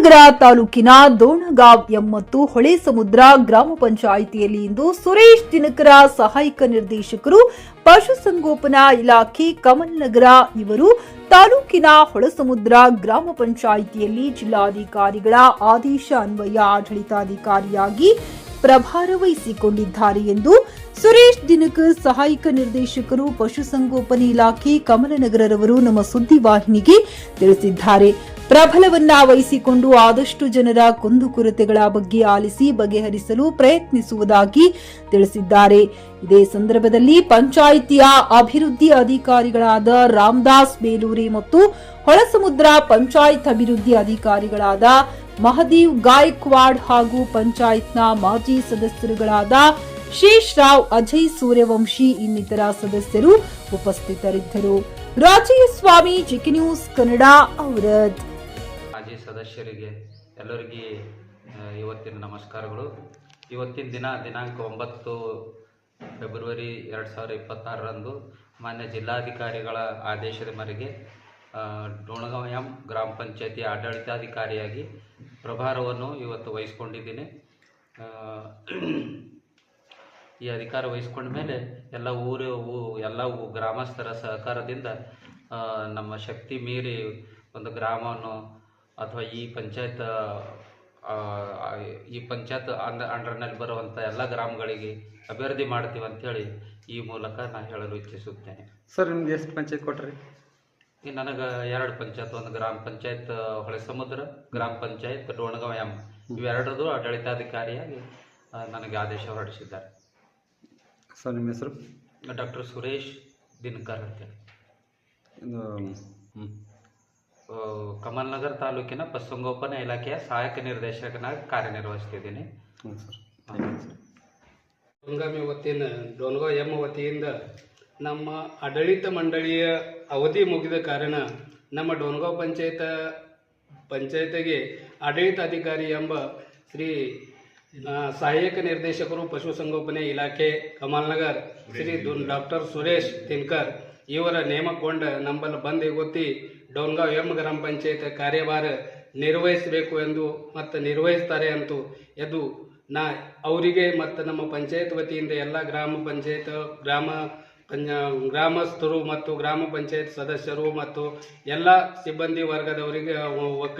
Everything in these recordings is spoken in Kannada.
ಕಮಲನಗರ ತಾಲೂಕಿನ ದೋಣಗಾಂವ್ ಮತ್ತು ಹೊಳೆಸಮುದ್ರ ಗ್ರಾಮ ಪಂಚಾಯಿತಿಯಲ್ಲಿ ಇಂದು ಸುರೇಶ್ ದಿನಕರ ಸಹಾಯಕ ನಿರ್ದೇಶಕರು ಪಶುಸಂಗೋಪನಾ ಇಲಾಖೆ ಕಮಲನಗರ ಇವರು ತಾಲೂಕಿನ ಹೊಳೆಸಮುದ್ರ ಗ್ರಾಮ ಪಂಚಾಯಿತಿಯಲ್ಲಿ ಜಿಲ್ಲಾಧಿಕಾರಿಗಳ ಆದೇಶ ಅನ್ವಯ ಆಡಳಿತಾಧಿಕಾರಿಯಾಗಿ ಪ್ರಭಾರ ವಹಿಸಿಕೊಂಡಿದ್ದಾರೆ ಎಂದು ಸುರೇಶ್ ದಿನಕರ್ ಸಹಾಯಕ ನಿರ್ದೇಶಕರು ಪಶುಸಂಗೋಪನೆ ಇಲಾಖೆ ಕಮಲನಗರರವರು ನಮ್ಮ ಸುದ್ದಿವಾಹಿನಿಗೆ ತಿಳಿಸಿದ್ದಾರೆ. ಪ್ರಬಲವನ್ನ ವಹಿಸಿಕೊಂಡು ಆದಷ್ಟು ಜನರ ಕುಂದುಕೊರತೆಗಳ ಬಗ್ಗೆ ಆಲಿಸಿ ಬಗೆಹರಿಸಲು ಪ್ರಯತ್ನಿಸುವುದಾಗಿ ತಿಳಿಸಿದ್ದಾರೆ. ಇದೇ ಸಂದರ್ಭದಲ್ಲಿ ಪಂಚಾಯಿತಿಯ ಅಭಿವೃದ್ಧಿ ಅಧಿಕಾರಿಗಳಾದ ರಾಮದಾಸ್ ಬೇಲೂರಿ ಮತ್ತು ಹೊಳೆಸಮುದ್ರ ಪಂಚಾಯತ್ ಅಭಿವೃದ್ಧಿ ಅಧಿಕಾರಿಗಳಾದ ಮಹದೇವ್ ಗಾಯಕ್ವಾಡ್ ಹಾಗೂ ಪಂಚಾಯತ್ನ ಮಾಜಿ ಸದಸ್ಯರುಗಳಾದ ಶೇಷರಾವ್ ಅಜಯ್ ಸೂರ್ಯವಂಶಿ ಇನ್ನಿತರ ಸದಸ್ಯರು ಉಪಸ್ಥಿತರಿದ್ದರು. ರಾಜೇಸ್ವಾಮಿ ಜಿಕೆ ನ್ಯೂಸ್ ಕನ್ನಡ ಔರದ್. ಮಾಜಿ ಸದಸ್ಯರಿಗೆ ಎಲ್ಲರಿಗೆ ಇವತ್ತಿನ ನಮಸ್ಕಾರಗಳು. ಇವತ್ತಿನ ದಿನಾಂಕ 9 ಫೆಬ್ರವರಿ 2026ರಂದು ಮಾನ್ಯ ಜಿಲ್ಲಾಧಿಕಾರಿಗಳ ಆದೇಶದ ಮೇರೆಗೆ ದೋಣಗಾಂವ್ ಗ್ರಾಮ ಪಂಚಾಯತಿ ಆಡಳಿತಾಧಿಕಾರಿಯಾಗಿ ಪ್ರಭಾರವನ್ನು ಇವತ್ತು ವಹಿಸಿಕೊಂಡಿದ್ದೀನಿ. ಈ ಅಧಿಕಾರ ವಹಿಸ್ಕೊಂಡ ಮೇಲೆ ಎಲ್ಲ ಗ್ರಾಮಸ್ಥರ ಸಹಕಾರದಿಂದ ನಮ್ಮ ಶಕ್ತಿ ಮೀರಿ ಒಂದು ಗ್ರಾಮವನ್ನು ಅಥವಾ ಈ ಪಂಚಾಯತ್ ಅಂಡರ್ನಲ್ಲಿ ಬರುವಂಥ ಎಲ್ಲ ಗ್ರಾಮಗಳಿಗೆ ಅಭಿವೃದ್ಧಿ ಮಾಡ್ತೀವಿ ಅಂಥೇಳಿ ಈ ಮೂಲಕ ನಾನು ಹೇಳಲು ಇಚ್ಛಿಸುತ್ತೇನೆ. ಸರ್, ನಿಮ್ಗೆ ಎಷ್ಟು ಪಂಚಾಯತ್ ಕೊಟ್ರಿ? ಈಗ ನನಗೆ 2 ಪಂಚಾಯತ್, ಒಂದು ಗ್ರಾಮ ಪಂಚಾಯತ್ ಹೊಳೆಸಮುದ್ರ, ಗ್ರಾಮ ಪಂಚಾಯತ್ ದೋಣಗಾಂವ್ ಇವೆರಡರದು ಆಡಳಿತಾಧಿಕಾರಿಯಾಗಿ ನನಗೆ ಆದೇಶ ಹೊರಡಿಸಿದ್ದಾರೆ. ಸರ್, ನಿಮ್ಮ ಹೆಸರು? ಡಾಕ್ಟರ್ ಸುರೇಶ್ ದಿನಕರ್ ಅಂತೇಳಿ. ಕಮಲನಗರ ತಾಲೂಕಿನ ಪಶುಸಂಗೋಪನಾ ಇಲಾಖೆಯ ಸಹಾಯಕ ನಿರ್ದೇಶಕನಾಗಿ ಕಾರ್ಯನಿರ್ವಹಿಸ್ತಿದ್ದೀನಿ. ದೋಣಗಾಂವ್ ವತಿಯಿಂದ ನಮ್ಮ ಆಡಳಿತ ಮಂಡಳಿಯ ಅವಧಿ ಮುಗಿದ ಕಾರಣ ನಮ್ಮ ದೋಣಗಾಂವ್ ಪಂಚಾಯತಿಗೆ ಆಡಳಿತಾಧಿಕಾರಿ ಎಂಬ ಶ್ರೀ ಸಹಾಯಕ ನಿರ್ದೇಶಕರು ಪಶುಸಂಗೋಪನೆ ಇಲಾಖೆ ಕಮಲನಗರ್ ಶ್ರೀ ಡಾಕ್ಟರ್ ಸುರೇಶ್ ದಿನಕರ್ ಇವರ ನೇಮಕಗೊಂಡ ನಂಬಲ್ಲಿ ಬಂದು ಗೊತ್ತಿ ದೋಣಗಾಂವ್ ಗ್ರಾಮ ಪಂಚಾಯತ್ ಕಾರ್ಯಭಾರ ನಿರ್ವಹಿಸಬೇಕು ಎಂದು ಮತ್ತು ನಿರ್ವಹಿಸ್ತಾರೆ ಅಂತೂ ಎದು ಅವರಿಗೆ ಮತ್ತು ನಮ್ಮ ಪಂಚಾಯತ್ ವತಿಯಿಂದ ಎಲ್ಲ ಗ್ರಾಮಸ್ಥರು ಮತ್ತು ಗ್ರಾಮ ಪಂಚಾಯತ್ ಸದಸ್ಯರು ಮತ್ತು ಎಲ್ಲ ಸಿಬ್ಬಂದಿ ವರ್ಗದವರಿಗೆ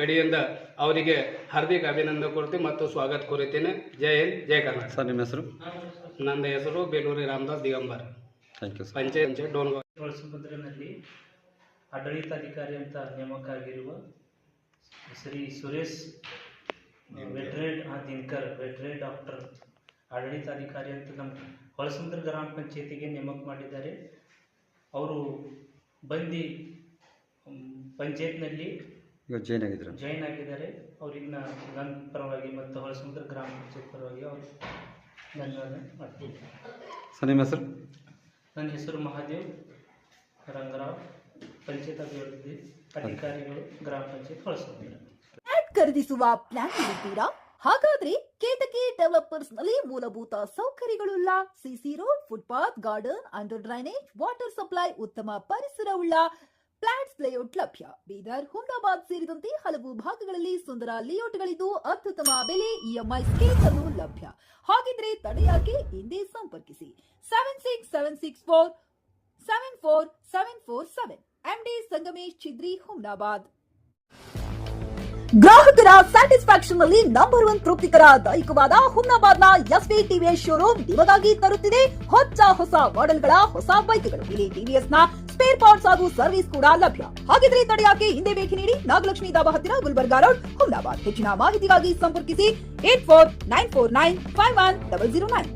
ಕಡೆಯಿಂದ ಅವರಿಗೆ ಹಾರ್ದಿಕ ಅಭಿನಂದನೆ ಕೊಡ್ತೀನಿ ಮತ್ತು ಸ್ವಾಗತ ಕೋರುತ್ತೇನೆ. ಜೈ ಹಿಂದ್, ಜೈ ಕರ್ನಾಟಕ. ಸರ್, ನಿಮ್ಮ ಹೆಸರು? ನನ್ನ ಹೆಸರು ಬೇಲೂರಿ ರಾಮದಾಸ್ ದಿಗಂಬರ್. Thank you. ಪಂಚಾಯತ್ ದೋಣಗಾಂವ್ ಹೊಳೆಸಮುದ್ರನಲ್ಲಿ ಆಡಳಿತಾಧಿಕಾರಿ ಅಂತ ನೇಮಕ ಆಗಿರುವ ಶ್ರೀ ಸುರೇಶ್ ದಿನಕರ್ ವೆಟರೇನ್ ಡಾಕ್ಟರ್ ಆಡಳಿತಾಧಿಕಾರಿ ಅಂತ ನಮ್ಮ ಹೊಳೆಸಮುದ್ರ ಗ್ರಾಮ ಪಂಚಾಯತಿಗೆ ನೇಮಕ ಮಾಡಿದ್ದಾರೆ. ಅವರು ಬಂದು ಪಂಚಾಯತ್ನಲ್ಲಿ ಜಾಯಿನ್ ಆಗಿದ್ದಾರೆ. ಅವ್ರಿಗೆ ನನ್ನ ಪರವಾಗಿ ಮತ್ತು ಹೊಳೆಸಮುದ್ರ ಗ್ರಾಮ ಪಂಚಾಯತ್ ಪರವಾಗಿ ಅವರು ಧನ್ಯವಾದ ಮಾಡ್ತೀನಿ. ಸರ್, ನಿಮ್ಮ ಹೆಸರು? ನನ್ನ ಹೆಸರು ಮಹಾದೇವ್ ರಂಗರಾವ್, ಪಂಚಾಯತ್ ಅಭಿವೃದ್ಧಿ ಅಧಿಕಾರಿಗಳು, ಗ್ರಾಮ ಪಂಚಾಯತ್ ಹೊಳೆಸಮುದ್ರ. ಖರೀದಿಸುವ ಪ್ಲಾನ್ ಇರುತ್ತೀರಾ? ಹಾಗಾದ್ರೆ ಕೇತಕಿ ಡೆವಲಪರ್ಸ್ ನಲ್ಲಿ ಮೂಲಭೂತ ಸೌಕರ್ಯಗಳುಳ್ಳ CC road, footpath, garden, under drainage, water supply, ಉತ್ತಮ ಪರಿಸರವುಳ್ಳ ಫ್ಲಾಟ್ಸ್ ಲೇಔಟ್ ಲಭ್ಯ. ಬೀದರ್, ಹುಮ್ನಾಬಾದ್ ಸೇರಿದಂತೆ ಹಲವು ಭಾಗಗಳಲ್ಲಿ ಸುಂದರ ಲೇಔಟ್ಗಳಿದ್ದು ಅತ್ಯುತ್ತಮ ಬೆಲೆ, ಇಎಂಐ ಸ್ಕೀಮ್ಸ್ ಅನ್ನು ಲಭ್ಯ. ಹಾಗಿದ್ರೆ ತಡೆಯಾಕೆ ಹಿಂದೆ ಸಂಪರ್ಕಿಸಿ 7676474747 ಎಂಡಿ ಸಂಗಮೇಶ್ ಚಿದ್ರಿ, ಹುಮ್ನಾಬಾದ್. ಗ್ರಾಹಕರ ಸ್ಯಾಟಿಸ್ಫ್ಯಾಕ್ಷನ್ ನಲ್ಲಿ ನಂಬರ್ 1 ತೃಪ್ತಿಕರ ದೈಹಿಕವಾದ ಹುಮ್ನಾಬಾದ್ನ ಎಸ್ವಿ ಟಿವಿಎಸ್ ಶೋರೂಮ್ ನಿಮಗಾಗಿ ತರುತ್ತಿದೆ ಹೊಸ ಮಾಡೆಲ್ಗಳ ಹೊಸ ಬೈಕ್ಗಳು. ಇಲ್ಲಿ ಟಿವಿಎಸ್ ನ ಸ್ಪೇರ್ ಪಾರ್ಟ್ಸ್ ಹಾಗೂ ಸರ್ವಿಸ್ ಕೂಡ ಲಭ್ಯ. ಹಾಗಿದ್ರೆ ತಡೆಯಾಕೆ ಹಿಂದೆ ಭೇಟಿ ನೀಡಿ ನಾಗಲಕ್ಷ್ಮಿ ದಾಬಾ ಹತ್ತಿರ, ಗುಲ್ಬರ್ಗಾ ರೋಡ್, ಹುಮ್ನಾಬಾದ್. ಹೆಚ್ಚಿನ ಮಾಹಿತಿಗಾಗಿ ಸಂಪರ್ಕಿಸಿ 8494951009.